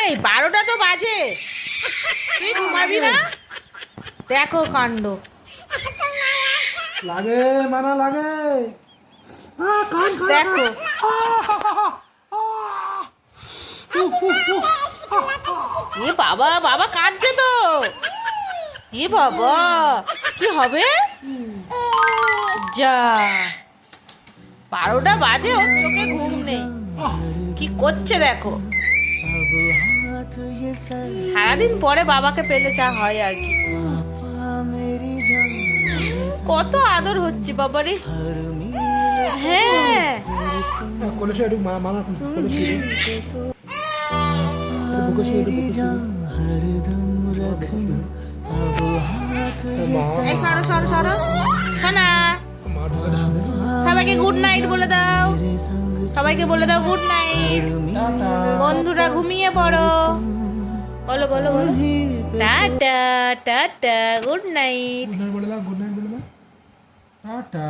এই 12টা তো বাজে, তুই ঘুমাবি না? দেখো কাণ্ড। লাগে মানা লাগে। দেখো এ বাবা, বাবা কাঁদছে তো। এ বাবা, কি হবে? যা 12টা বাজে, ওর চোখে ঘুম নেই, কি করছে দেখো। সারাদিন পরে বাবাকে পেলে যা হয় আর কি। কত আদর হচ্ছে বাবারে। হ্যাঁ কোলে শুয়ে একটু মানা কোলে শুয়ে বুকে শুয়ে এই সরো সরো সরো, শোনা সবাইকে গুড নাইট বলে দাও, সবাইকে বলে দাও গুড নাইট। বন্ধুরা ঘুমিয়ে পড়ো, বলো বলো বলো, tata tata, good night. Good night বলে দাও, গুড নাইট বলে দাও, টাটা।